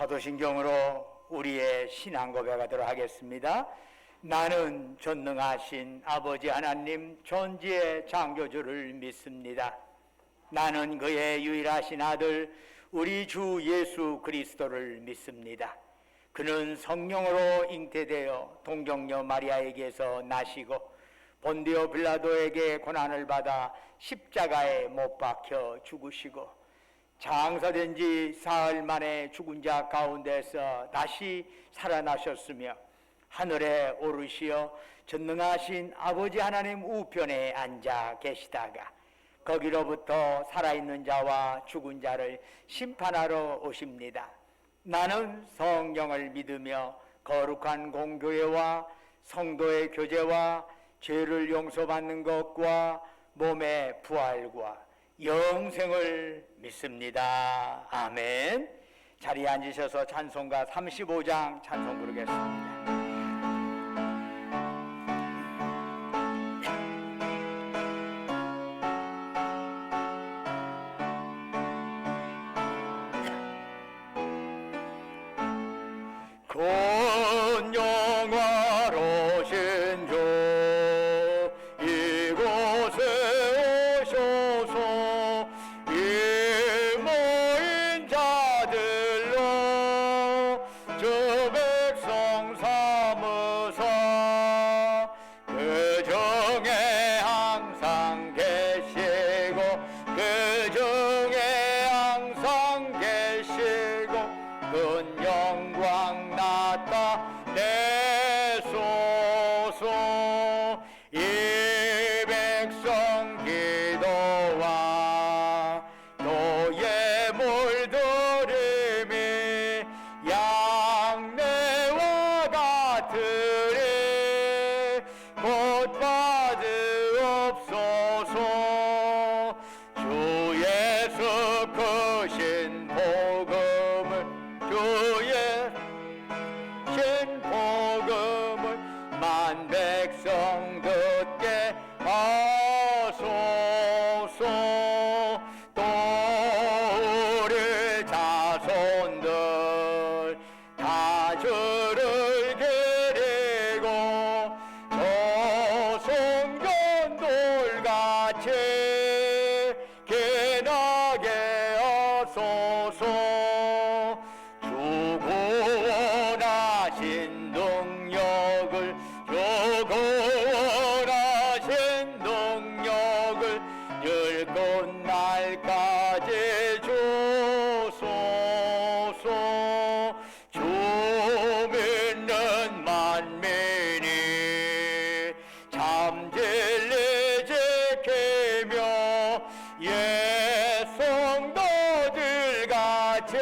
사도신경으로 우리의 신앙 고백하도록 하겠습니다. 나는 전능하신 아버지 하나님 존재의 창조주를 믿습니다. 나는 그의 유일하신 아들 우리 주 예수 그리스도를 믿습니다. 그는 성령으로 잉태되어 동정녀 마리아에게서 나시고 본디오 빌라도에게 고난을 받아 십자가에 못 박혀 죽으시고 장사된 지 사흘 만에 죽은 자 가운데서 다시 살아나셨으며 하늘에 오르시어 전능하신 아버지 하나님 우편에 앉아 계시다가 거기로부터 살아있는 자와 죽은 자를 심판하러 오십니다. 나는 성령을 믿으며 거룩한 공교회와 성도의 교제와 죄를 용서받는 것과 몸의 부활과 영생을 믿습니다. 아멘. 자리에 앉으셔서 찬송가 35장 찬송 부르겠습니다. 곧 영화로신 주 이곳에 오셔서 이 모인 자들로 주 백성 삼으사 그 중에 항상 계시고 그 중에 항상 계시고 큰 영광 나타내소서. 이 백성 기도와 또의 물들임이 양내와 같으리 곧 받으옵소서. 주 예수 크신 복음을 주의 신 복음을 만 백성 듣게 하소서. 또 우리 자손들 다 주를 기리고 조선견돌같이 기나게 하소서. 구원하신 능력을 구원하신 능력을 늘 끝날까지 주소서. 주 믿는 만민이 참 진리 지키며 옛 성도들 같이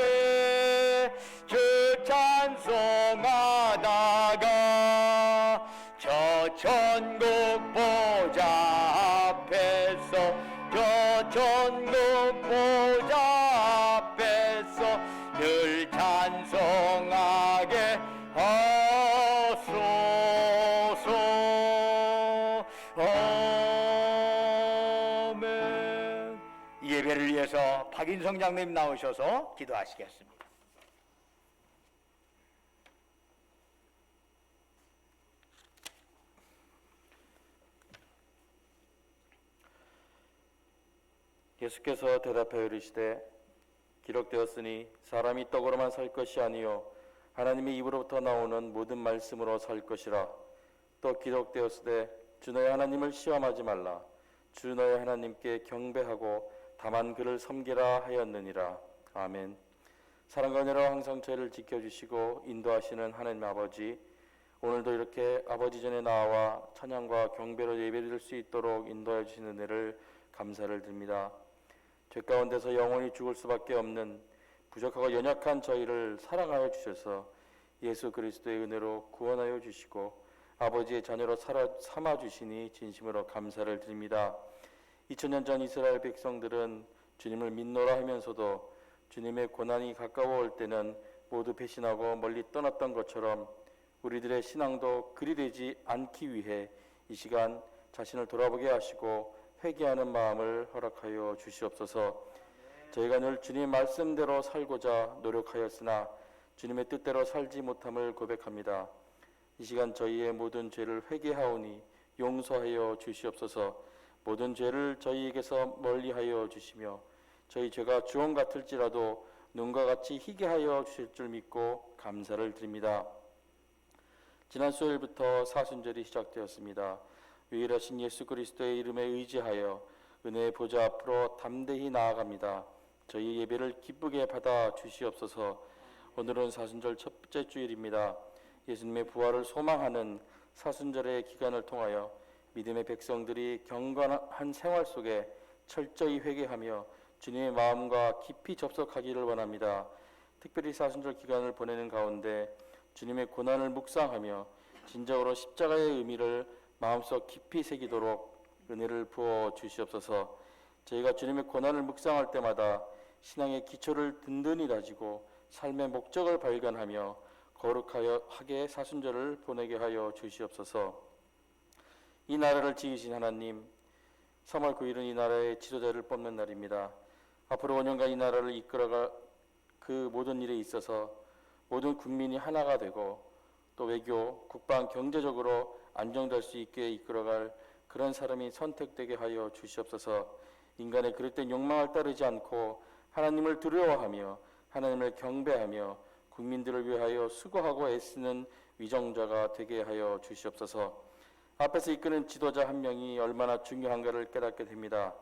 주 찬송하다가 저 천국 보좌 앞에서 저 천국 보좌 앞에서 늘 찬송하게 하소서. 아멘. 예배를 위해서 박인성 장로님 나오셔서 기도하시겠습니다. 예수께서 대답하여 이르시되 기록되었으니 사람이 떡으로만 살 것이 아니요 하나님의 입으로부터 나오는 모든 말씀으로 살 것이라. 또 기록되었으되 주 너의 하나님을 시험하지 말라. 주 너의 하나님께 경배하고 다만 그를 섬기라 하였느니라. 아멘. 사랑과 은혜로 항상 저희를 지켜주시고 인도하시는 하나님 아버지, 오늘도 이렇게 아버지 전에 나와 찬양과 경배로 예배드릴 수 있도록 인도해 주시는 은혜를 감사를 드립니다. 죄 가운데서 영원히 죽을 수밖에 없는 부족하고 연약한 저희를 사랑하여 주셔서 예수 그리스도의 은혜로 구원하여 주시고 아버지의 자녀로 삼아 주시니 진심으로 감사를 드립니다. 2000년 전 이스라엘 백성들은 주님을 믿노라 하면서도 주님의 고난이 가까워올 때는 모두 배신하고 멀리 떠났던 것처럼 우리들의 신앙도 그리 되지 않기 위해 이 시간 자신을 돌아보게 하시고 회개하는 마음을 허락하여 주시옵소서. 저희가 늘 주님의 말씀대로 살고자 노력하였으나 주님의 뜻대로 살지 못함을 고백합니다. 이 시간 저희의 모든 죄를 회개하오니 용서하여 주시옵소서. 모든 죄를 저희에게서 멀리하여 주시며 저희 죄가 주홍 같을지라도 눈과 같이 희게 하여 주실 줄 믿고 감사를 드립니다. 지난 수요일부터 사순절이 시작되었습니다. 유일하신 예수 그리스도의 이름에 의지하여 은혜의 보좌 앞으로 담대히 나아갑니다. 저희 예배를 기쁘게 받아 주시옵소서. 오늘은 사순절 첫째 주일입니다. 예수님의 부활을 소망하는 사순절의 기간을 통하여 믿음의 백성들이 경건한 생활 속에 철저히 회개하며 주님의 마음과 깊이 접속하기를 원합니다. 특별히 사순절 기간을 보내는 가운데 주님의 고난을 묵상하며 진정으로 십자가의 의미를 마음속 깊이 새기도록 은혜를 부어 주시옵소서. 저희가 주님의 고난을 묵상할 때마다 신앙의 기초를 든든히 다지고 삶의 목적을 발견하며 거룩하게 사순절을 보내게 하여 주시옵소서. 이 나라를 지으신 하나님, 3월 9일은 이 나라의 지도자를 뽑는 날입니다. 앞으로 5년간 이 나라를 이끌어갈 그 모든 일에 있어서 모든 국민이 하나가 되고 또 외교, 국방, 경제적으로 안정될 수 있게 이끌어갈 그런 사람이 선택되게 하여 주시옵소서. 인간의 그릇된 욕망을 따르지 않고 하나님을 두려워하며 하나님을 경배하며 국민들을 위하여 수고하고 애쓰는 위정자가 되게 하여 주시옵소서. 앞에서 이끄는 지도자 한 명이 얼마나 중요한가를 깨닫게 됩니다.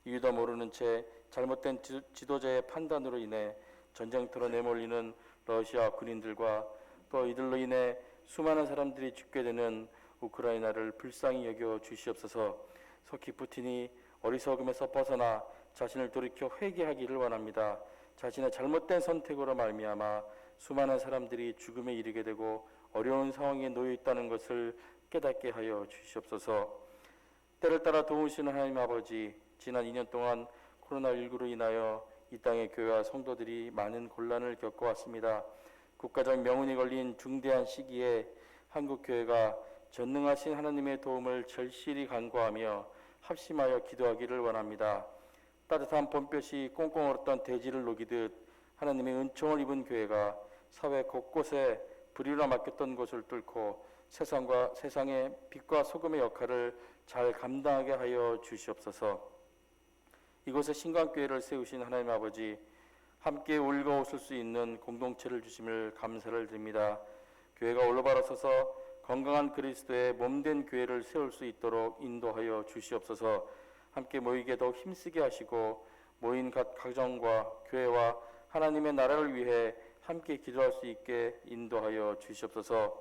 이유도 모르는 채 잘못된 지도자의 판단으로 인해 전쟁터로 내몰리는 러시아 군인들과 또 이들로 인해 수많은 사람들이 죽게 되는 우크라이나를 불쌍히 여겨 주시옵소서. 속히 푸틴이 어리석음에서 벗어나 자신을 돌이켜 회개하기를 원합니다. 자신의 잘못된 선택으로 말미암아 수많은 사람들이 죽음에 이르게 되고 어려운 상황에 놓여 있다는 것을 깨닫게 하여 주시옵소서. 때를 따라 도우시는 하나님 아버지, 지난 2년 동안 코로나19로 인하여 이 땅의 교회와 성도들이 많은 곤란을 겪어왔습니다. 국가적 명운이 걸린 중대한 시기에 한국교회가 전능하신 하나님의 도움을 절실히 간구하며 합심하여 기도하기를 원합니다. 따뜻한 봄볕이 꽁꽁 얼었던 대지를 녹이듯 하나님의 은총을 입은 교회가 사회 곳곳에 불의로 맡겼던 곳을 뚫고 세상의 빛과 소금의 역할을 잘 감당하게 하여 주시옵소서. 이곳에 신강교회를 세우신 하나님 아버지, 함께 울고 웃을 수 있는 공동체를 주심을 감사를 드립니다. 교회가 올바로 서서 건강한 그리스도의 몸된 교회를 세울 수 있도록 인도하여 주시옵소서. 함께 모이게 더욱 힘쓰게 하시고 모인 각 가정과 교회와 하나님의 나라를 위해 함께 기도할 수 있게 인도하여 주시옵소서.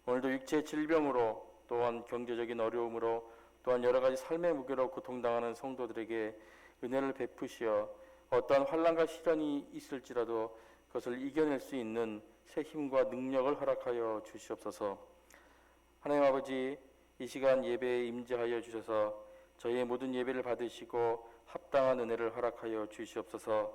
오늘도 육체의 질병으로 또한 경제적인 어려움으로 또한 여러 가지 삶의 무게로 고통당하는 성도들에게 은혜를 베푸시어 어떠한 환난과 시련이 있을지라도 그것을 이겨낼 수 있는 새 힘과 능력을 허락하여 주시옵소서. 하나님 아버지, 이 시간 예배에 임재하여 주셔서 저희의 모든 예배를 받으시고 합당한 은혜를 허락하여 주시옵소서.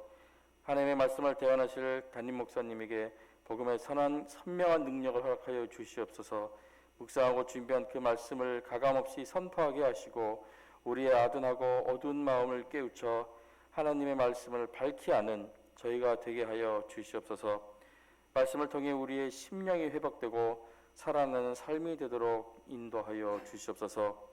하나님의 말씀을 대언하실 담임 목사님에게 복음의 선명한 능력을 허락하여 주시옵소서. 묵상하고 준비한 그 말씀을 가감없이 선포하게 하시고 우리의 아둔하고 어두운 마음을 깨우쳐 하나님의 말씀을 밝히 아는 저희가 되게 하여 주시옵소서. 말씀을 통해 우리의 심령이 회복되고 살아나는 삶이 되도록 인도하여 주시옵소서.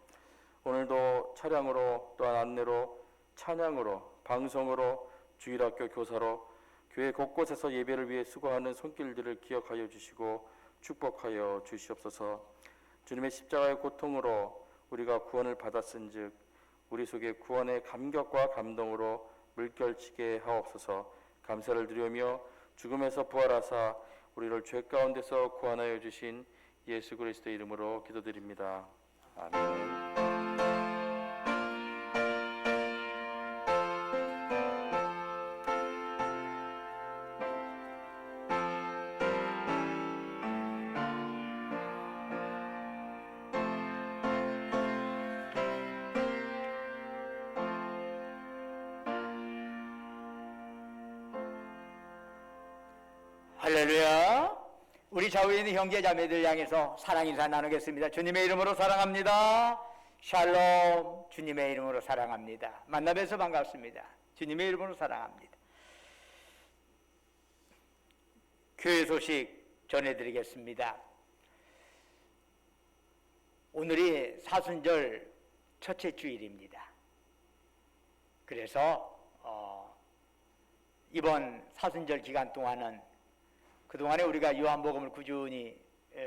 오늘도 차량으로 또한 안내로 찬양으로 방송으로 주일학교 교사로 교회 곳곳에서 예배를 위해 수고하는 손길들을 기억하여 주시고 축복하여 주시옵소서. 주님의 십자가의 고통으로 우리가 구원을 받았은즉 우리 속에 구원의 감격과 감동으로 물결치게 하옵소서. 감사를 드리며 죽음에서 부활하사 우리를 죄 가운데서 구원하여 주신 예수 그리스도의 이름으로 기도드립니다. 아멘. 할렐루야. 우리 좌우에 있는 형제 자매들 향해서 사랑 인사 나누겠습니다. 주님의 이름으로 사랑합니다. 샬롬. 주님의 이름으로 사랑합니다. 만나뵈서 반갑습니다. 주님의 이름으로 사랑합니다. 교회 소식 전해드리겠습니다. 오늘이 사순절 첫째 주일입니다. 그래서 이번 사순절 기간 동안은 그동안에 우리가 요한복음을 꾸준히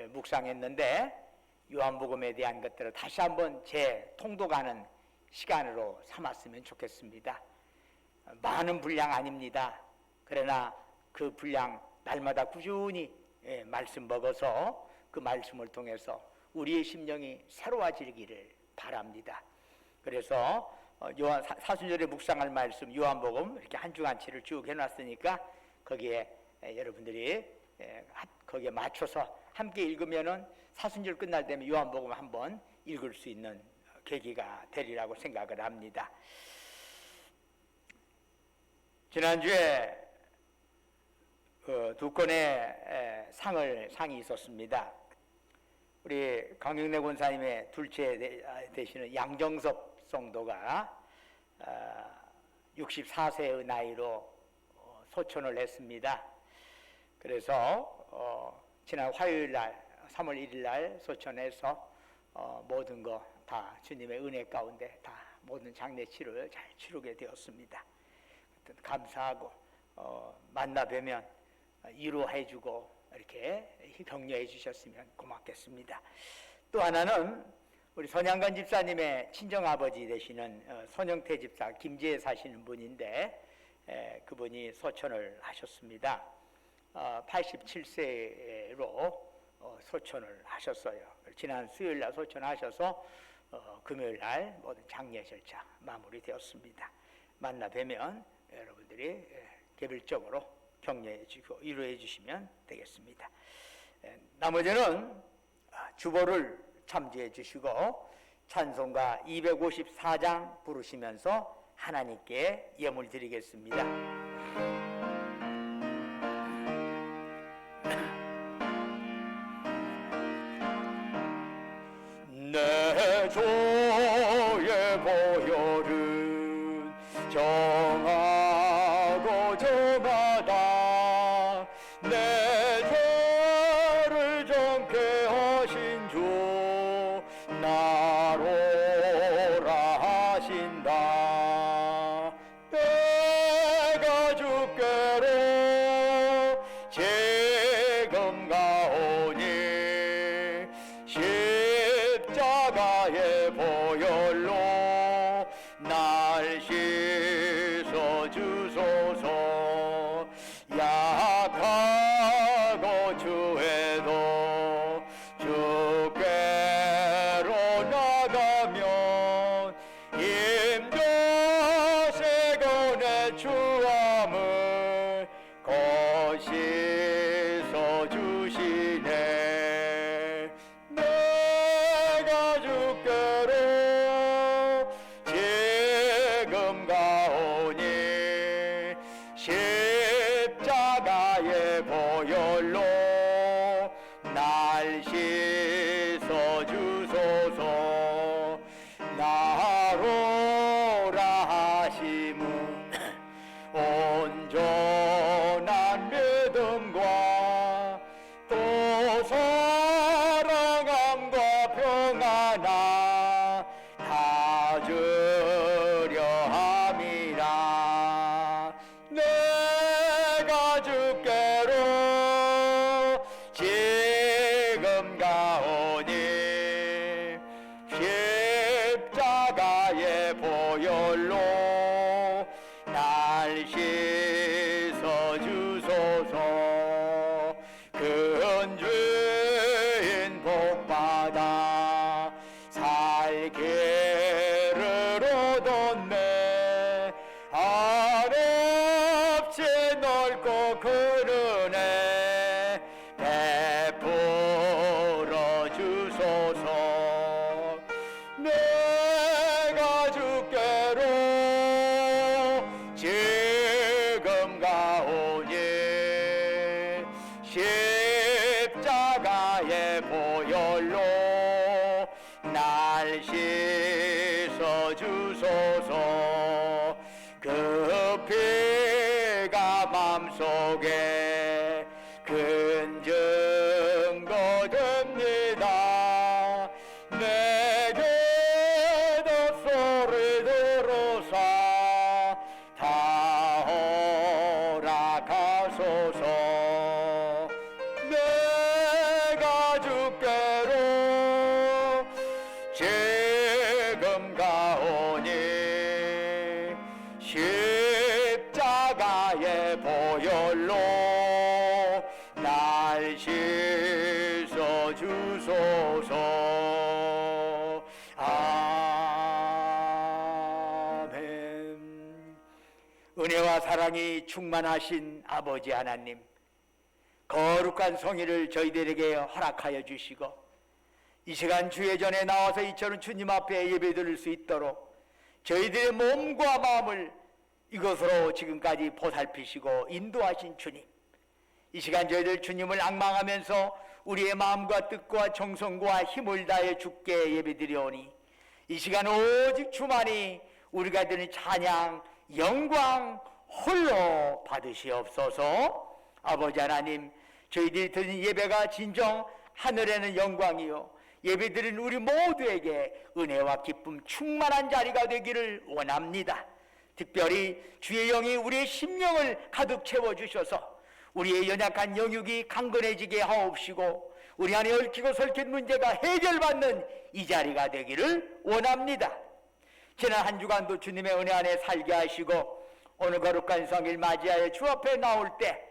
묵상했는데 요한복음에 대한 것들을 다시 한번 재통독하는 시간으로 삼았으면 좋겠습니다. 많은 분량 아닙니다. 그러나 그 분량 날마다 꾸준히 말씀 먹어서 그 말씀을 통해서 우리의 심령이 새로워지기를 바랍니다. 그래서 사순절에 묵상할 말씀 요한복음 이렇게 한 주간치를 쭉 해놨으니까 거기에 여러분들이 거기에 맞춰서 함께 읽으면은 사순절 끝날 때면 요한복음 한번 읽을 수 있는 계기가 되리라고 생각을 합니다. 지난주에 두 건의 상이 있었습니다. 우리 강경래 권사님의 둘째 되시는 양정섭 성도가 64세의 나이로 소천을 했습니다. 그래서 지난 화요일 날 3월 1일 날 소천해서 모든 거 다 주님의 은혜 가운데 다 모든 장례치를 잘 치르게 되었습니다. 감사하고 만나 뵈면 위로해주고 이렇게 격려해 주셨으면 고맙겠습니다. 또 하나는 우리 선양관 집사님의 친정아버지 되시는 손영태 집사 김제에 사시는 분인데 그분이 소천을 하셨습니다. 87세로 소천을 하셨어요. 지난 수요일 날 소천하셔서 금요일 날 모든 장례 절차 마무리되었습니다. 만나 뵈면 여러분들이 개별적으로 격려해 주시고 위로해 주시면 되겠습니다. 나머지는 주보를 참조해 주시고 찬송가 254장 부르시면서 하나님께 예물 드리겠습니다. 내 조의 보혈은 정하고 정하다 내 죄를 정케 하신 주 나로라 하신다. 내가 주께로 지금 가오니 십자가의 보혈로 날 씻어 주소서. 약하고 주에도 주께로 나가면 힘겨세고 내 추함을 거시서 주시네. 내가 주께로 지금 가오니 십자가의 보혈로 날 씻어 주소서. 나로라 하심은 온전한 믿음과 또 사랑함과 평안함 다 주려 함이라. 내가 주께로 지금 가오니 십자가의 보혈로 날 씻어 주소서. 큰 죄인 복받아 살기를 얻었네. 아랍지 넓고 큰 은혜 베풀어 주소서. 내가 주께로 지금 가오니 십자가의 보혈로 날 씻어 주소서. 그 피가 맘속에 큰 증거 됩니다. 내게도 소리 들어사 다 허락하소서. 내가 주께로 지금 가오니 십자가의 보혈로 날 씻어 주소서. 아멘. 은혜와 사랑이 충만하신 아버지 하나님, 거룩한 성의를 저희들에게 허락하여 주시고 이 시간 주의 전에 나와서 이처럼 주님 앞에 예배드릴 수 있도록 저희들의 몸과 마음을 이것으로 지금까지 보살피시고 인도하신 주님, 이 시간 저희들 주님을 앙망하면서 우리의 마음과 뜻과 정성과 힘을 다해 주께 예배드리오니 이 시간 오직 주만이 우리가 드리는 찬양, 영광 홀로 받으시옵소서. 아버지 하나님, 저희들이 드리는 예배가 진정 하늘에는 영광이요 예배드린 우리 모두에게 은혜와 기쁨 충만한 자리가 되기를 원합니다. 특별히 주의 영이 우리의 심령을 가득 채워주셔서 우리의 연약한 영육이 강건해지게 하옵시고 우리 안에 얽히고 설킨 문제가 해결받는 이 자리가 되기를 원합니다. 지난 한 주간도 주님의 은혜 안에 살게 하시고 오늘 거룩한 성일 맞이하여 주 앞에 나올 때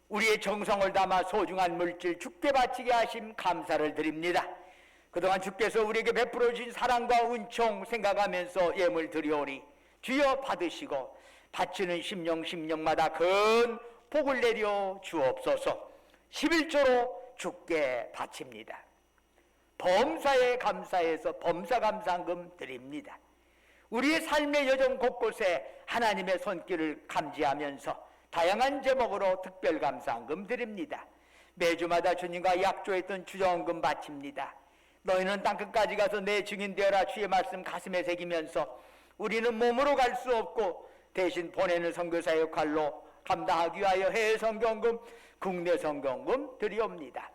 우리의 정성을 담아 소중한 물질 주께 바치게 하심 감사를 드립니다. 그동안 주께서 우리에게 베풀어 주신 사랑과 은총 생각하면서 예물 드리오니 주여 받으시고 바치는 심령마다 큰 복을 내려 주옵소서. 11조로 주께 바칩니다. 범사에 감사해서 범사감사금 드립니다. 우리의 삶의 여정 곳곳에 하나님의 손길을 감지하면서 다양한 제목으로 특별감사금 드립니다. 매주마다 주님과 약조했던 주정금 바칩니다. 너희는 땅끝까지 가서 내 증인 되어라 주의 말씀 가슴에 새기면서 우리는 몸으로 갈 수 없고 대신 보내는 선교사 역할로 감당하기 위하여 해외 선교금, 국내 선교금 드리옵니다.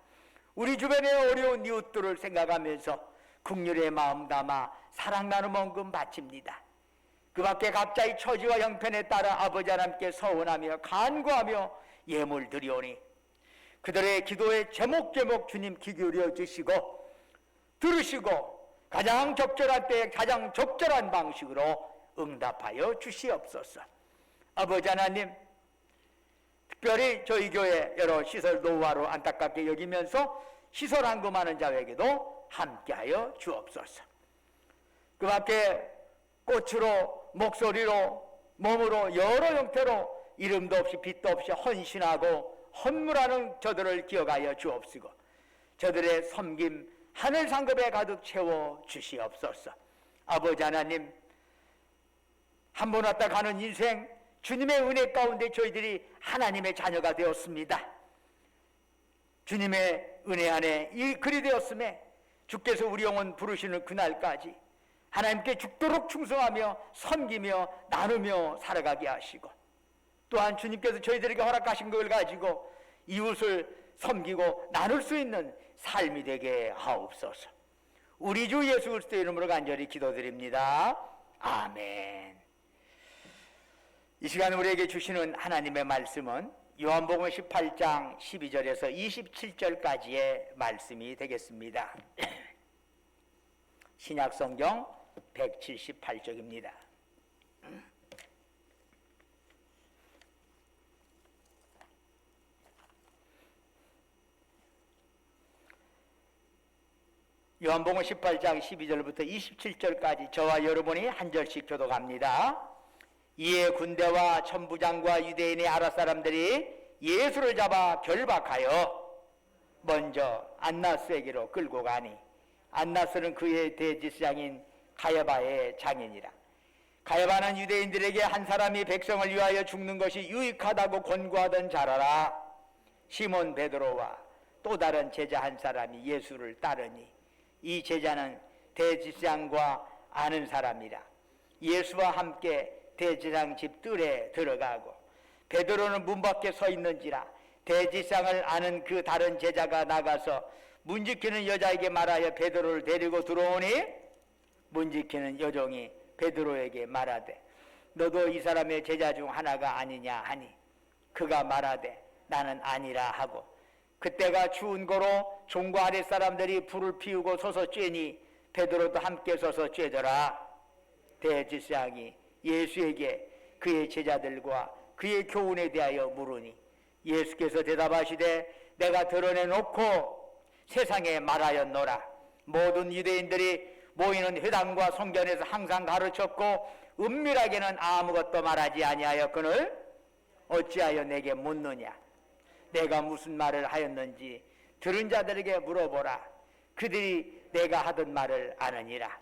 우리 주변의 어려운 이웃들을 생각하면서 국률의 마음 담아 사랑 나눔 헌금 바칩니다. 그 밖에 각자의 처지와 형편에 따라 아버지 하나님께 서원하며 간구하며 예물 드리오니 그들의 기도에 제목 주님 귀 기울여 주시고 들으시고 가장 적절한 때에 가장 적절한 방식으로 응답하여 주시옵소서. 아버지 하나님, 특별히 저희 교회 여러 시설 노후화로 안타깝게 여기면서 시설 안금하는 자에게도 함께하여 주옵소서. 그 밖에 꽃으로, 목소리로, 몸으로 여러 형태로 이름도 없이 빛도 없이 헌신하고 헌물하는 저들을 기억하여 주옵시고 저들의 섬김 하늘 상급에 가득 채워 주시옵소서. 아버지 하나님, 한 번 왔다 가는 인생 주님의 은혜 가운데 저희들이 하나님의 자녀가 되었습니다. 주님의 은혜 안에 이 글이 되었음에 주께서 우리 영혼 부르시는 그날까지 하나님께 죽도록 충성하며 섬기며 나누며 살아가게 하시고 또한 주님께서 저희들에게 허락하신 것을 가지고 이웃을 섬기고 나눌 수 있는 삶이 되게 하옵소서. 우리 주 예수 그리스도의 이름으로 간절히 기도드립니다. 아멘. 이 시간 우리에게 주시는 하나님의 말씀은 요한복음 18장 12절에서 27절까지의 말씀이 되겠습니다. 신약성경 178쪽입니다. 요한복음 18장 12절부터 27절까지 저와 여러분이 한 절씩 교독합니다. 이에 군대와 천부장과 유대인의 아랫사람들이 예수를 잡아 결박하여 먼저 안나스에게로 끌고 가니 안나스는 그의 대제사장인 가야바의 장인이라. 가야바는 유대인들에게 한 사람이 백성을 위하여 죽는 것이 유익하다고 권고하던 자라라. 시몬 베드로와 또 다른 제자 한 사람이 예수를 따르니 이 제자는 대제사장과 아는 사람이라. 예수와 함께 대제사장 집 뜰에 들어가고 베드로는 문 밖에 서 있는지라 대지상을 아는 그 다른 제자가 나가서 문 지키는 여자에게 말하여 베드로를 데리고 들어오니 문 지키는 여종이 베드로에게 말하되 너도 이 사람의 제자 중 하나가 아니냐 하니 그가 말하되 나는 아니라 하고 그때가 추운 거로 종과 아랫 사람들이 불을 피우고 서서 쬐니 베드로도 함께 서서 쬐더라. 대제사장이 예수에게 그의 제자들과 그의 교훈에 대하여 물으니 예수께서 대답하시되 내가 드러내놓고 세상에 말하였노라. 모든 유대인들이 모이는 회당과 성전에서 항상 가르쳤고 은밀하게는 아무것도 말하지 아니하였거늘 어찌하여 내게 묻느냐. 내가 무슨 말을 하였는지 들은 자들에게 물어보라. 그들이 내가 하던 말을 아느니라.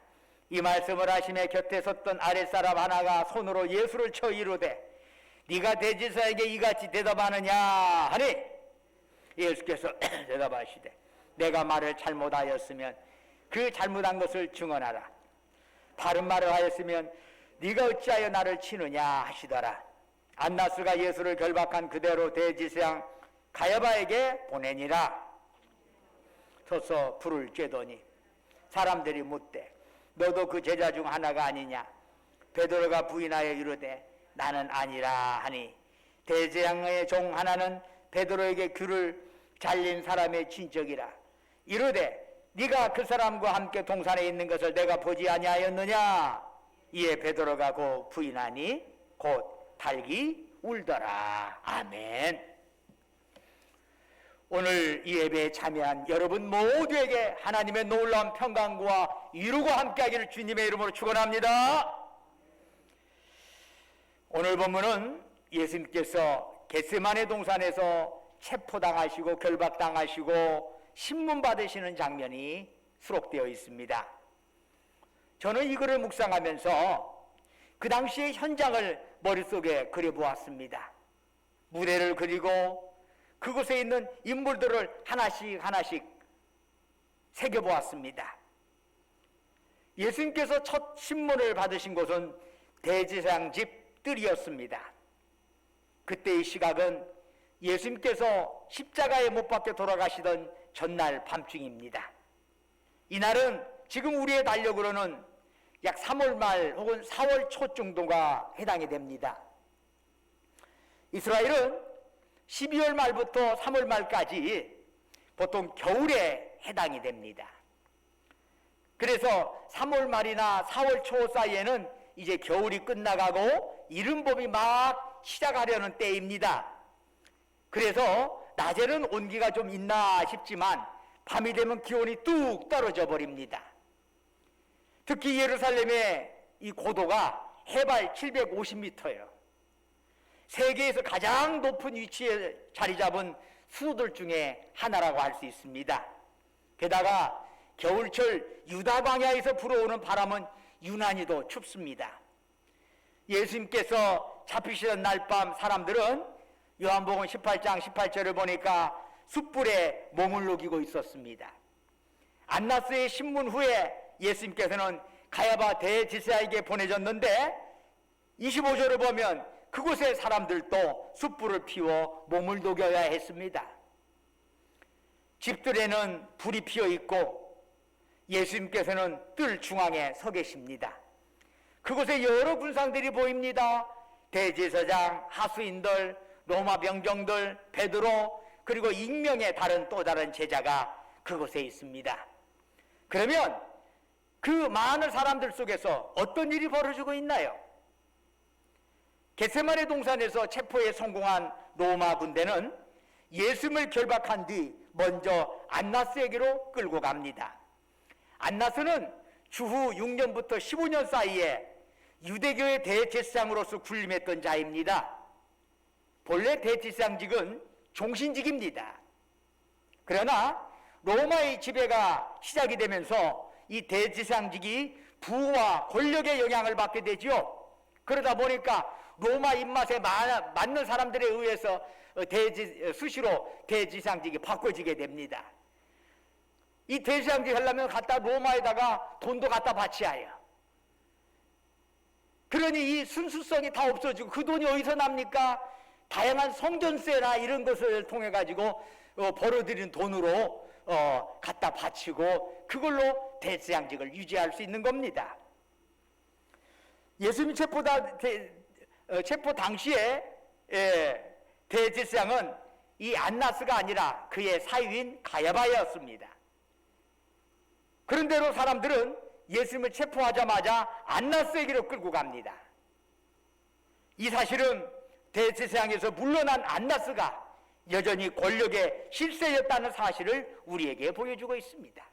이 말씀을 하시며 곁에 섰던 아랫사람 하나가 손으로 예수를 쳐 이르되 네가 대제사에게 이같이 대답하느냐 하니 예수께서 대답하시되 내가 말을 잘못하였으면 그 잘못한 것을 증언하라. 바른 말을 하였으면 네가 어찌하여 나를 치느냐 하시더라. 안나스가 예수를 결박한 그대로 대제사장 가야바에게 보내니라. 서서 불을 쬐더니 사람들이 묻되 너도 그 제자 중 하나가 아니냐. 베드로가 부인하여 이르되 나는 아니라 하니 대제사장의 종 하나는 베드로에게 귀를 잘린 사람의 친척이라. 이르되 네가 그 사람과 함께 동산에 있는 것을 내가 보지 아니하였느냐. 이에 베드로가 곧 부인하니 곧 달기 울더라. 아멘. 오늘 이 예배에 참여한 여러분 모두에게 하나님의 놀라운 평강과 이루고 함께하기를 주님의 이름으로 축원합니다. 오늘 본문은 예수님께서 겟세마네 동산에서 체포당하시고 결박당하시고 신문 받으시는 장면이 수록되어 있습니다. 저는 이 글을 묵상하면서 그 당시의 현장을 머릿속에 그려보았습니다. 무대를 그리고 그곳에 있는 인물들을 하나씩 새겨보았습니다. 예수님께서 첫 신문을 받으신 곳은 대제사장 집 뜰이었습니다. 그때의 시각은 예수님께서 십자가에 못 박혀 돌아가시던 전날 밤중입니다. 이날은 지금 우리의 달력으로는 약 3월 말 혹은 4월 초 정도가 해당이 됩니다. 이스라엘은 12월 말부터 3월 말까지 보통 겨울에 해당이 됩니다. 그래서 3월 말이나 4월 초 사이에는 이제 겨울이 끝나가고 이른봄이 막 시작하려는 때입니다. 그래서 낮에는 온기가 좀 있나 싶지만 밤이 되면 기온이 뚝 떨어져 버립니다. 특히 예루살렘의 이 고도가 해발 750m예요. 세계에서 가장 높은 위치에 자리 잡은 수도들 중에 하나라고 할 수 있습니다. 게다가 겨울철 유다 광야에서 불어오는 바람은 유난히도 춥습니다. 예수님께서 잡히시던 날 밤 사람들은 요한복음 18장 18절을 보니까 숯불에 몸을 녹이고 있었습니다. 안나스의 신문 후에 예수님께서는 가야바 대제사장에게 보내졌는데 25절을 보면 그곳의 사람들도 숯불을 피워 몸을 녹여야 했습니다. 집들에는 불이 피어 있고 예수님께서는 뜰 중앙에 서 계십니다. 그곳에 여러 군상들이 보입니다. 대제사장, 하수인들, 로마 병정들, 베드로, 그리고 익명의 또 다른 제자가 그곳에 있습니다. 그러면 그 많은 사람들 속에서 어떤 일이 벌어지고 있나요? 겟세마네 동산에서 체포에 성공한 로마 군대는 예수님을 결박한 뒤 먼저 안나스에게로 끌고 갑니다. 안나스는 주후 6년부터 15년 사이에 유대교의 대제사장으로서 군림했던 자입니다. 본래 대제사장직은 종신직입니다. 그러나 로마의 지배가 시작이 되면서 이 대제사장직이 부와 권력의 영향을 받게 되죠. 그러다 보니까 로마 입맛에 맞는 사람들에 의해서 수시로 대제사장직이 바꿔지게 됩니다. 이 대제사장직 하려면 갖다 로마에다가 돈도 갖다 바쳐야 해요. 그러니 이 순수성이 다 없어지고 그 돈이 어디서 납니까? 다양한 성전세나 이런 것을 통해 가지고 벌어들인 돈으로 갖다 바치고 그걸로 대제사장직을 유지할 수 있는 겁니다. 예수님 체포 당시에 대제사장은 이 안나스가 아니라 그의 사위인 가야바였습니다. 그런데로 사람들은 예수님을 체포하자마자 안나스에게로 끌고 갑니다. 이 사실은 대제사장에서 물러난 안나스가 여전히 권력의 실세였다는 사실을 우리에게 보여주고 있습니다.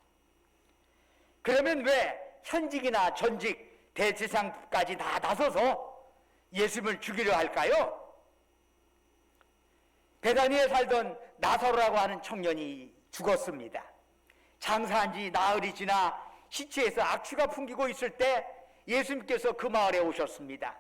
그러면 왜 현직이나 전직 대제사장까지 다 나서서 예수님을 죽이려 할까요? 베다니에 살던 나사로라고 하는 청년이 죽었습니다. 장사한 지 나흘이 지나 시체에서 악취가 풍기고 있을 때 예수님께서 그 마을에 오셨습니다.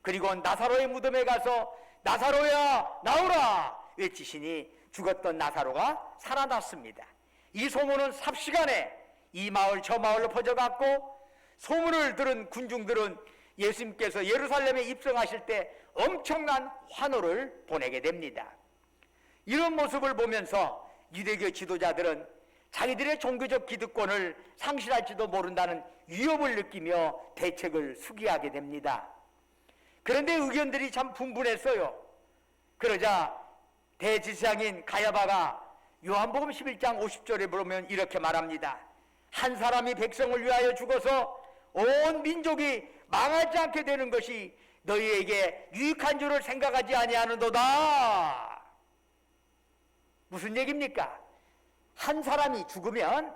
그리고 나사로의 무덤에 가서 나사로야 나오라 외치시니 죽었던 나사로가 살아났습니다. 이 소문은 삽시간에 이 마을 저 마을로 퍼져갔고 소문을 들은 군중들은 예수님께서 예루살렘에 입성하실 때 엄청난 환호를 보내게 됩니다. 이런 모습을 보면서 유대교 지도자들은 자기들의 종교적 기득권을 상실할지도 모른다는 위협을 느끼며 대책을 수기하게 됩니다. 그런데 의견들이 참 분분했어요. 그러자 대제사장인 가야바가 요한복음 11장 50절에 보면 이렇게 말합니다. 한 사람이 백성을 위하여 죽어서 온 민족이 망하지 않게 되는 것이 너희에게 유익한 줄을 생각하지 아니하는도다. 무슨 얘기입니까? 한 사람이 죽으면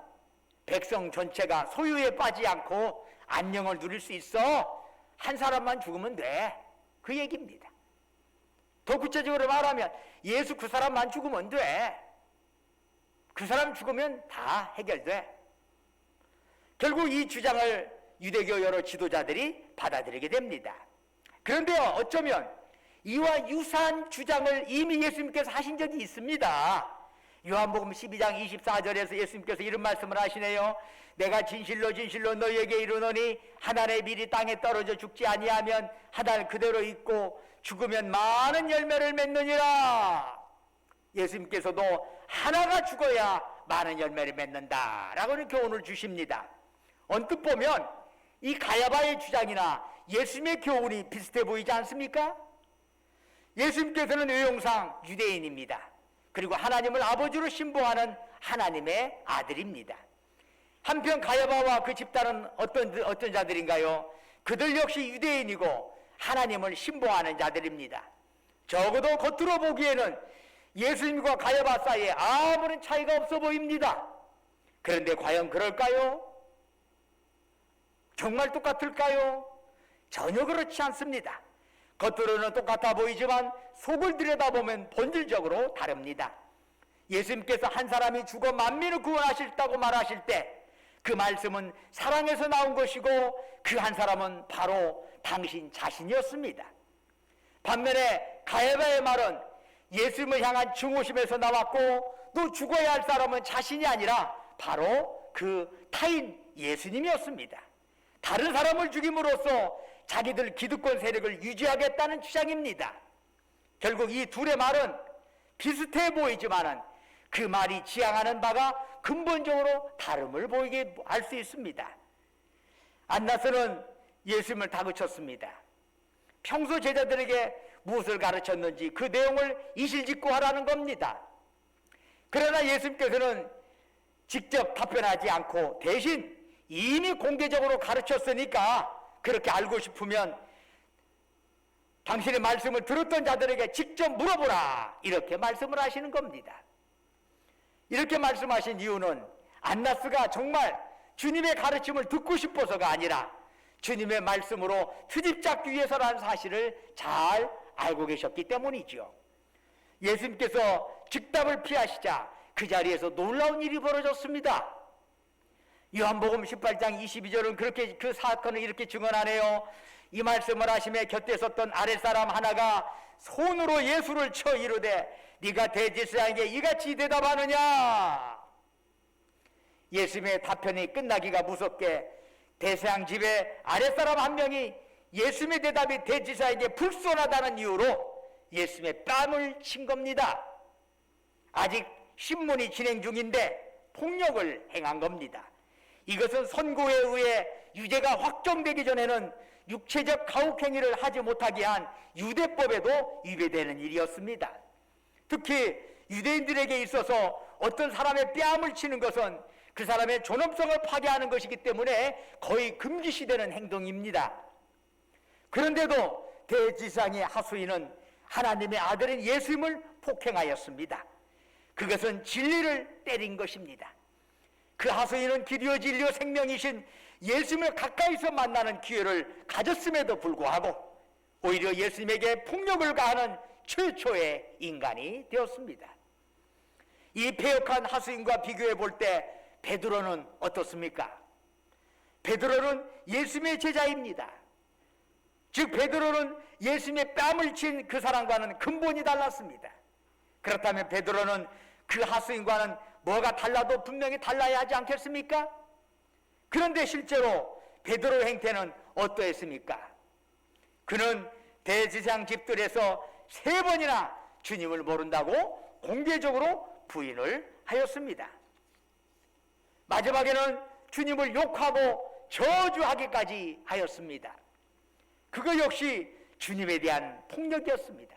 백성 전체가 소유에 빠지지 않고 안녕을 누릴 수 있어. 한 사람만 죽으면 돼. 그 얘기입니다. 더 구체적으로 말하면 예수 그 사람만 죽으면 돼. 그 사람 죽으면 다 해결돼. 결국 이 주장을 유대교 여러 지도자들이 받아들이게 됩니다. 그런데요, 어쩌면 이와 유사한 주장을 이미 예수님께서 하신 적이 있습니다. 요한복음 12장 24절에서 예수님께서 이런 말씀을 하시네요. 내가 진실로 진실로 너희에게 이르노니 한 알의 밀이 땅에 떨어져 죽지 아니하면 한 알 그대로 있고 죽으면 많은 열매를 맺느니라. 예수님께서도 하나가 죽어야 많은 열매를 맺는다라고 교훈을 주십니다. 언뜻 보면 이 가야바의 주장이나 예수님의 교훈이 비슷해 보이지 않습니까? 예수님께서는 외형상 유대인입니다. 그리고 하나님을 아버지로 신봉하는 하나님의 아들입니다. 한편 가야바와 그 집단은 어떤 자들인가요? 그들 역시 유대인이고 하나님을 신봉하는 자들입니다. 적어도 겉으로 보기에는 예수님과 가야바 사이에 아무런 차이가 없어 보입니다. 그런데 과연 그럴까요? 정말 똑같을까요? 전혀 그렇지 않습니다. 겉으로는 똑같아 보이지만 속을 들여다보면 본질적으로 다릅니다. 예수님께서 한 사람이 죽어 만민을 구원하실다고 말하실 때 그 말씀은 사랑에서 나온 것이고 그 한 사람은 바로 당신 자신이었습니다. 반면에 가야바의 말은 예수님을 향한 증오심에서 나왔고 또 죽어야 할 사람은 자신이 아니라 바로 그 타인 예수님이었습니다. 다른 사람을 죽임으로써 자기들 기득권 세력을 유지하겠다는 주장입니다. 결국 이 둘의 말은 비슷해 보이지만은 그 말이 지향하는 바가 근본적으로 다름을 보이게 할 수 있습니다. 안나스는 예수님을 다그쳤습니다. 평소 제자들에게 무엇을 가르쳤는지 그 내용을 이실직고하라는 겁니다. 그러나 예수님께서는 직접 답변하지 않고 대신 이미 공개적으로 가르쳤으니까 그렇게 알고 싶으면 당신의 말씀을 들었던 자들에게 직접 물어보라 이렇게 말씀을 하시는 겁니다. 이렇게 말씀하신 이유는 안나스가 정말 주님의 가르침을 듣고 싶어서가 아니라 주님의 말씀으로 트집 잡기 위해서라는 사실을 잘 알고 계셨기 때문이죠. 예수님께서 즉답을 피하시자 그 자리에서 놀라운 일이 벌어졌습니다. 요한복음 18장 22절은 그렇게 그 사건을 이렇게 증언하네요. 이 말씀을 하시며 곁에 섰던 아랫사람 하나가 손으로 예수를 쳐 이르되 네가 대제사장에게 이같이 대답하느냐. 예수님의 답변이 끝나기가 무섭게 대제사장 집에 아랫사람 한 명이 예수님의 대답이 대제사장에게 불손하다는 이유로 예수님의 뺨을 친 겁니다. 아직 신문이 진행 중인데 폭력을 행한 겁니다. 이것은 선고에 의해 유죄가 확정되기 전에는 육체적 가혹행위를 하지 못하게 한 유대법에도 위배되는 일이었습니다. 특히 유대인들에게 있어서 어떤 사람의 뺨을 치는 것은 그 사람의 존엄성을 파괴하는 것이기 때문에 거의 금지시되는 행동입니다. 그런데도 대지상의 하수인은 하나님의 아들인 예수님을 폭행하였습니다. 그것은 진리를 때린 것입니다. 그 하수인은 길이요 진리요 생명이신 예수님을 가까이서 만나는 기회를 가졌음에도 불구하고 오히려 예수님에게 폭력을 가하는 최초의 인간이 되었습니다. 이 패역한 하수인과 비교해 볼 때 베드로는 어떻습니까? 베드로는 예수님의 제자입니다. 즉 베드로는 예수님의 뺨을 친 그 사람과는 근본이 달랐습니다. 그렇다면 베드로는 그 하수인과는 뭐가 달라도 분명히 달라야 하지 않겠습니까? 그런데 실제로 베드로의 행태는 어떠했습니까? 그는 대제사장 집들에서 3번이나 주님을 모른다고 공개적으로 부인을 하였습니다. 마지막에는 주님을 욕하고 저주하기까지 하였습니다. 그거 역시 주님에 대한 폭력이었습니다.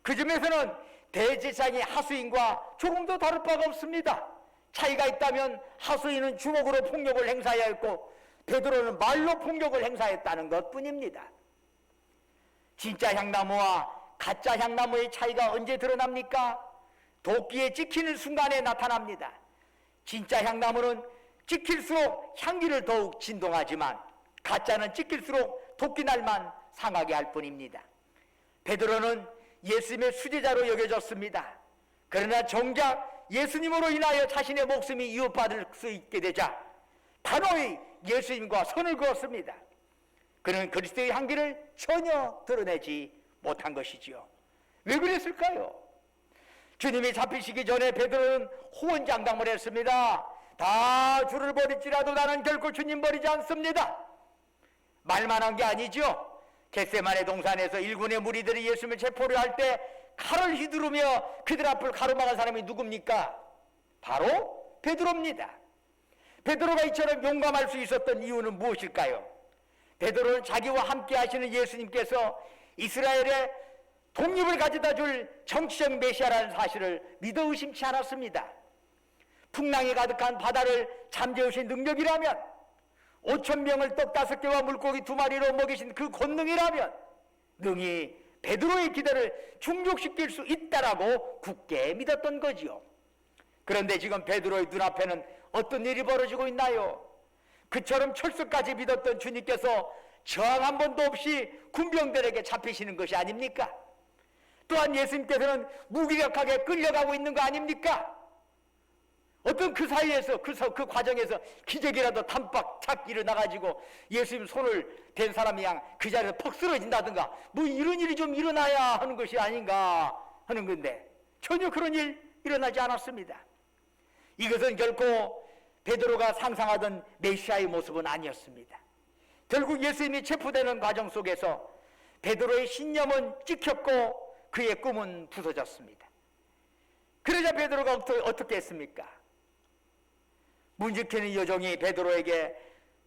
그 점에서는 대제사장의 하수인과 조금도 다를 바가 없습니다. 차이가 있다면 하수인은 주먹으로 폭력을 행사하였고 베드로는 말로 폭력을 행사했다는 것뿐입니다. 진짜 향나무와 가짜 향나무의 차이가 언제 드러납니까? 도끼에 찍히는 순간에 나타납니다. 진짜 향나무는 찍힐수록 향기를 더욱 진동하지만 가짜는 찍힐수록 도끼날만 상하게 할 뿐입니다. 베드로는 예수님의 수제자로 여겨졌습니다. 그러나 정작 예수님으로 인하여 자신의 목숨이 이웃받을 수 있게 되자 단호히 예수님과 선을 그었습니다. 그는 그리스도의 향기를 전혀 드러내지 못한 것이지요. 왜 그랬을까요? 주님이 잡히시기 전에 베드로는 호언장담을 했습니다. 다 주를 버릴지라도 나는 결코 주님 버리지 않습니다. 말만 한 게 아니죠. 겟세마네 동산에서 일군의 무리들이 예수님을 체포를 할 때 칼을 휘두르며 그들 앞을 가로막은 사람이 누굽니까? 바로 베드로입니다. 베드로가 이처럼 용감할 수 있었던 이유는 무엇일까요? 베드로는 자기와 함께 하시는 예수님께서 이스라엘의 독립을 가져다 줄 정치적 메시아라는 사실을 믿어 의심치 않았습니다. 풍랑이 가득한 바다를 잠재우신 능력이라면 5,000명을 떡 5개와 물고기 2마리로 먹이신 그 권능이라면 능히 베드로의 기대를 충족시킬 수 있다라고 굳게 믿었던 거지요. 그런데 지금 베드로의 눈앞에는 어떤 일이 벌어지고 있나요? 그처럼 철수까지 믿었던 주님께서 저항 한 번도 없이 군병들에게 잡히시는 것이 아닙니까? 또한 예수님께서는 무기력하게 끌려가고 있는 거 아닙니까? 어떤 그 사이에서 그 과정에서 기적이라도 단박 착 일어나가지고 예수님 손을 댄 사람이 그냥 그 자리에서 퍽 쓰러진다든가 뭐 이런 일이 좀 일어나야 하는 것이 아닌가 하는 건데 전혀 그런 일 일어나지 않았습니다. 이것은 결코 베드로가 상상하던 메시아의 모습은 아니었습니다. 결국 예수님이 체포되는 과정 속에서 베드로의 신념은 찍혔고 그의 꿈은 부서졌습니다. 그러자 베드로가 어떻게 했습니까? 문 지키는 여종이 베드로에게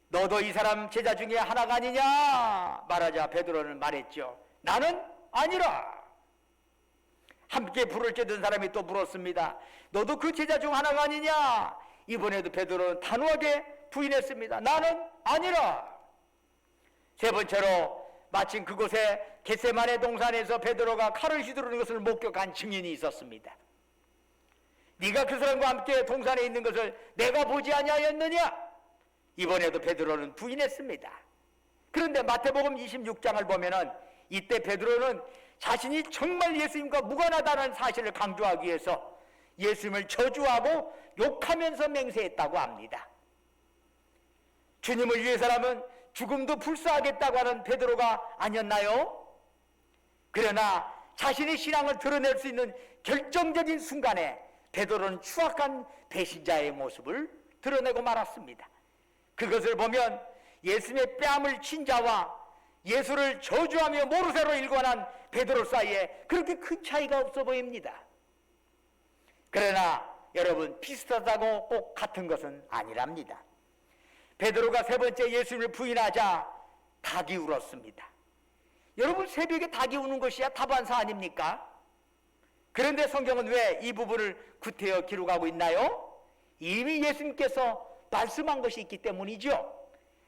너도 이 사람 제자 중에 하나가 아니냐 말하자 베드로는 말했죠. 나는 아니라. 함께 불을 쬐던 사람이 또 물었습니다. 너도 그 제자 중 하나가 아니냐? 이번에도 베드로는 단호하게 부인했습니다. 나는 아니라. 세 번째로 마침 그곳에 겟세마네 동산에서 베드로가 칼을 휘두르는 것을 목격한 증인이 있었습니다. 네가 그 사람과 함께 동산에 있는 것을 내가 보지 아니하였느냐? 이번에도 베드로는 부인했습니다. 그런데 마태복음 26장을 보면은 이때 베드로는 자신이 정말 예수님과 무관하다는 사실을 강조하기 위해서 예수님을 저주하고 욕하면서 맹세했다고 합니다. 주님을 위해서라면 죽음도 불사하겠다고 하는 베드로가 아니었나요? 그러나 자신의 신앙을 드러낼 수 있는 결정적인 순간에 베드로는 추악한 배신자의 모습을 드러내고 말았습니다. 그것을 보면 예수님의 뺨을 친 자와 예수를 저주하며 모르쇠로 일관한 베드로 사이에 그렇게 큰 차이가 없어 보입니다. 그러나 여러분, 비슷하다고 꼭 같은 것은 아니랍니다. 베드로가 세 번째 예수님을 부인하자 닭이 울었습니다. 여러분, 새벽에 닭이 우는 것이야 다반사 아닙니까? 그런데 성경은 왜 이 부분을 구태여 기록하고 있나요? 이미 예수님께서 말씀한 것이 있기 때문이죠.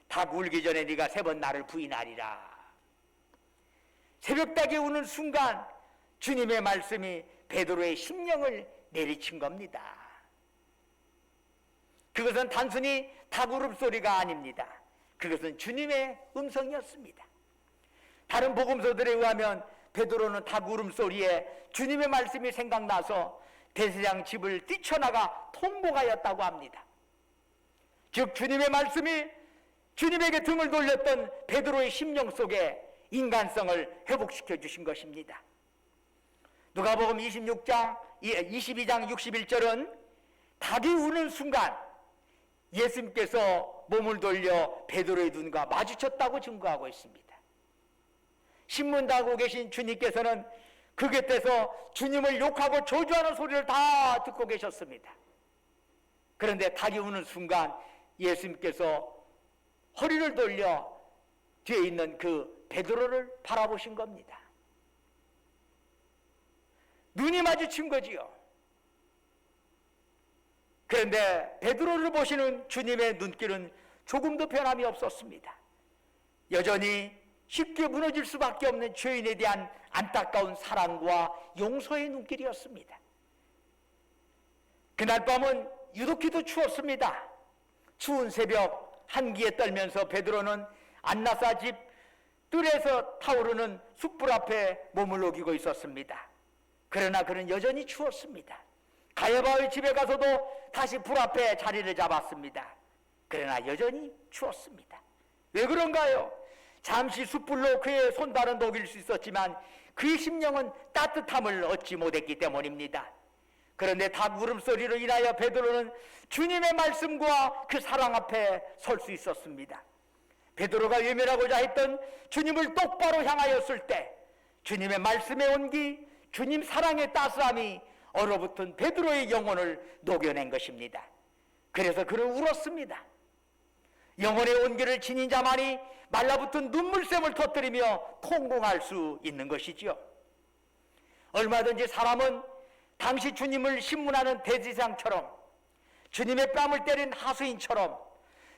닭 울기 전에 네가 세 번 나를 부인하리라. 새벽닭이 우는 순간 주님의 말씀이 베드로의 심령을 내리친 겁니다. 그것은 단순히 닭 울음소리가 아닙니다. 그것은 주님의 음성이었습니다. 다른 복음서들에 의하면 베드로는 닭 울음소리에 주님의 말씀이 생각나서 대제사장 집을 뛰쳐나가 통곡하였다고 합니다. 즉 주님의 말씀이 주님에게 등을 돌렸던 베드로의 심령 속에 인간성을 회복시켜 주신 것입니다. 누가복음 22장 61절은 닭이 우는 순간 예수님께서 몸을 돌려 베드로의 눈과 마주쳤다고 증거하고 있습니다. 신문 다고 계신 주님께서는 그 곁에서 주님을 욕하고 저주하는 소리를 다 듣고 계셨습니다. 그런데 닭이 우는 순간 예수님께서 허리를 돌려 뒤에 있는 그 베드로를 바라보신 겁니다. 눈이 마주친 거지요. 그런데 베드로를 보시는 주님의 눈길은 조금도 변함이 없었습니다. 여전히 쉽게 무너질 수밖에 없는 죄인에 대한 안타까운 사랑과 용서의 눈길이었습니다. 그날 밤은 유독히도 추웠습니다. 추운 새벽 한기에 떨면서 베드로는 안나사 집 뜰에서 타오르는 숯불 앞에 몸을 녹이고 있었습니다. 그러나 그는 여전히 추웠습니다. 가야바의 집에 가서도 다시 불 앞에 자리를 잡았습니다. 그러나 여전히 추웠습니다. 왜 그런가요? 잠시 숯불로 그의 손발은 녹일 수 있었지만 그의 심령은 따뜻함을 얻지 못했기 때문입니다. 그런데 닭 울음소리로 인하여 베드로는 주님의 말씀과 그 사랑 앞에 설 수 있었습니다. 베드로가 외면하고자 했던 주님을 똑바로 향하였을 때 주님의 말씀의 온기, 주님 사랑의 따스함이 얼어붙은 베드로의 영혼을 녹여낸 것입니다. 그래서 그는 울었습니다. 영혼의 온기를 지닌 자만이 말라붙은 눈물샘을 터뜨리며 통공할 수 있는 것이지요. 얼마든지 사람은 당시 주님을 신문하는 대제사장처럼, 주님의 뺨을 때린 하수인처럼,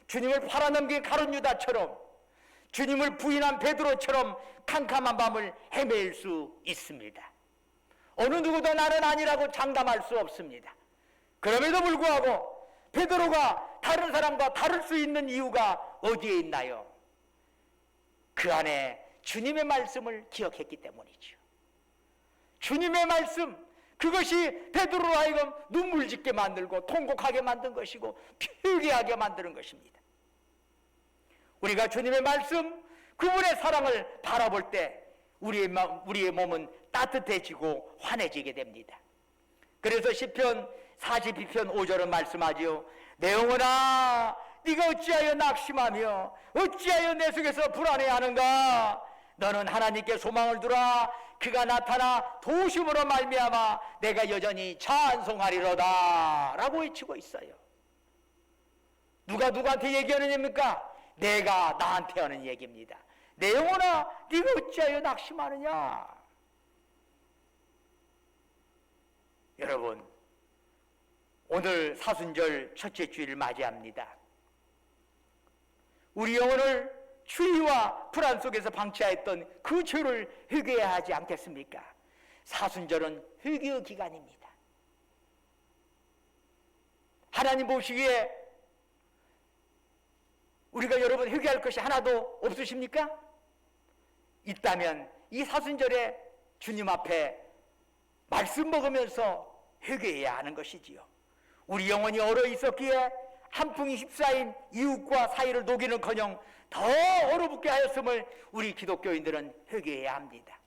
주님을 팔아넘긴 가룟 유다처럼, 주님을 부인한 베드로처럼 캄캄한 밤을 헤매일 수 있습니다. 어느 누구도 나는 아니라고 장담할 수 없습니다. 그럼에도 불구하고 베드로가 다른 사람과 다를 수 있는 이유가 어디에 있나요? 그 안에 주님의 말씀을 기억했기 때문이죠. 주님의 말씀, 그것이 베드로로 하여금 눈물 짓게 만들고 통곡하게 만든 것이고 피곤하게 만드는 것입니다. 우리가 주님의 말씀, 그분의 사랑을 바라볼 때 우리의 몸은 따뜻해지고 환해지게 됩니다. 그래서 시편 42편 5절은 말씀하지요. 내 영혼아, 네가 어찌하여 낙심하며 어찌하여 내 속에서 불안해하는가? 너는 하나님께 소망을 두라. 그가 나타나 도우심으로 말미암아 내가 여전히 찬송하리로다 라고 외치고 있어요. 누가 누구한테 얘기하는 얘기입니까? 내가 나한테 하는 얘기입니다. 내 영혼아, 네가 어찌하여 낙심하느냐? 여러분, 오늘 사순절 첫째 주일을 맞이합니다. 우리 영혼을 추위와 불안 속에서 방치하였던 그 죄를 회개해야 하지 않겠습니까? 사순절은 회개의 기간입니다. 하나님 보시기에 우리가 여러분 회개할 것이 하나도 없으십니까? 있다면 이 사순절에 주님 앞에 말씀 먹으면서 회개해야 하는 것이지요. 우리 영혼이 얼어 있었기에 한풍이 휩싸인 이웃과 사이를 녹이는커녕 더 얼어붙게 하였음을 우리 기독교인들은 회개해야 합니다.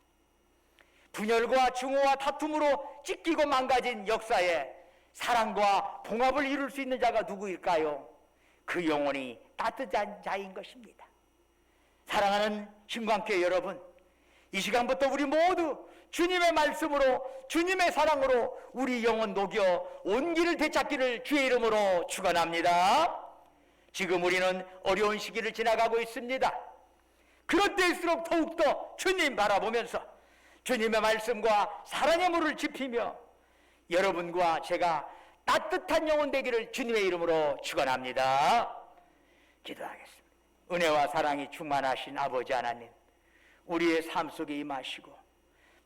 분열과 증오와 다툼으로 찢기고 망가진 역사에 사랑과 봉합을 이룰 수 있는 자가 누구일까요? 그 영혼이 따뜻한 자인 것입니다. 사랑하는 신광교회 여러분, 이 시간부터 우리 모두 주님의 말씀으로 주님의 사랑으로 우리 영혼 녹여 온기를 되찾기를 주의 이름으로 축원합니다. 지금 우리는 어려운 시기를 지나가고 있습니다. 그럴 때일수록 더욱더 주님 바라보면서 주님의 말씀과 사랑의 물을 지피며 여러분과 제가 따뜻한 영혼 되기를 주님의 이름으로 축원합니다. 기도하겠습니다. 은혜와 사랑이 충만하신 아버지 하나님, 우리의 삶 속에 임하시고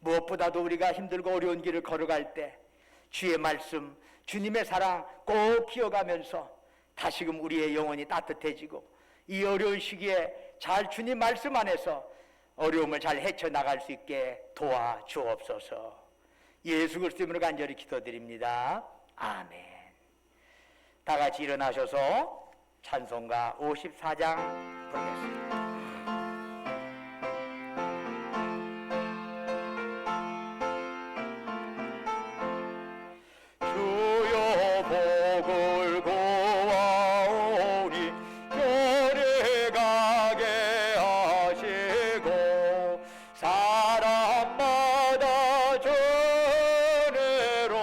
무엇보다도 우리가 힘들고 어려운 길을 걸어갈 때 주의 말씀, 주님의 사랑 꼭 기억하면서 다시금 우리의 영혼이 따뜻해지고 이 어려운 시기에 잘 주님 말씀 안에서 어려움을 잘 헤쳐나갈 수 있게 도와주옵소서. 예수 그리스도 이름으로 간절히 기도드립니다. 아멘. 다 같이 일어나셔서 찬송가 54장 부르겠습니다. 주여 복을 구하오니 별에 가게 하시고 사람마다 전해로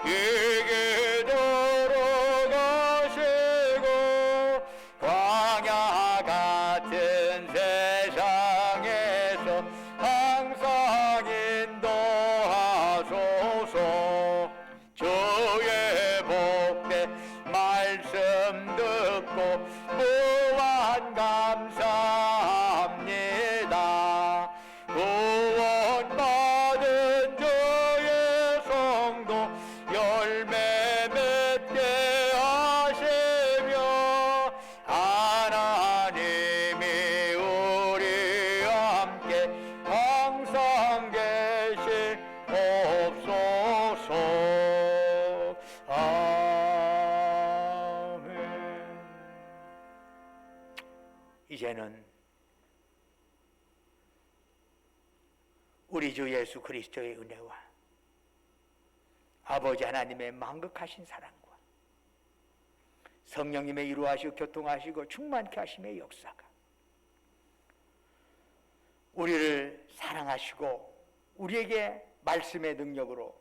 이게 들어가시고 광야 같은 세상에서 항상 인도하소서. 주의 복된 말씀 듣고 무한 감사합니다. 구원받은 주의 성도 열매 맺게 하시며 하나님이 우리와 함께 항상 계시옵소서. 아멘. 이제는 우리 주 예수 그리스도의 은혜와 아버지 하나님의 만극하신 사랑과 성령님의 이루하시고 교통하시고 충만케 하심의 역사가 우리를 사랑하시고 우리에게 말씀의 능력으로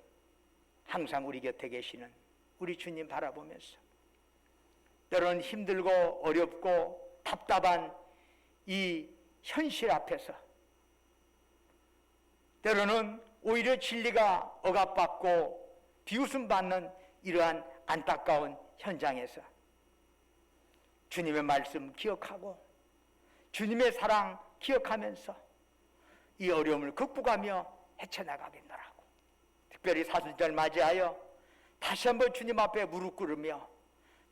항상 우리 곁에 계시는 우리 주님 바라보면서 때로는 힘들고 어렵고 답답한 이 현실 앞에서 때로는 오히려 진리가 억압받고 비웃음받는 이러한 안타까운 현장에서 주님의 말씀 기억하고 주님의 사랑 기억하면서 이 어려움을 극복하며 헤쳐나가겠노라고 특별히 사순절 맞이하여 다시 한번 주님 앞에 무릎 꿇으며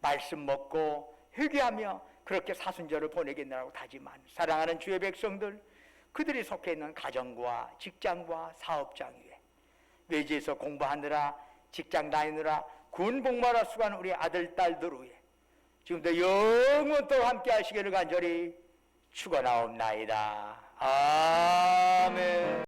말씀 먹고 회개하며 그렇게 사순절을 보내겠노라고 다짐한 사랑하는 주의 백성들, 그들이 속해 있는 가정과 직장과 사업장 위에 외지에서 공부하느라 직장 다니느라 군 복무하러 수고하는 우리 아들 딸들 위에 지금도 영원토록 함께 하시기를 간절히 축원하옵나이다. 아멘.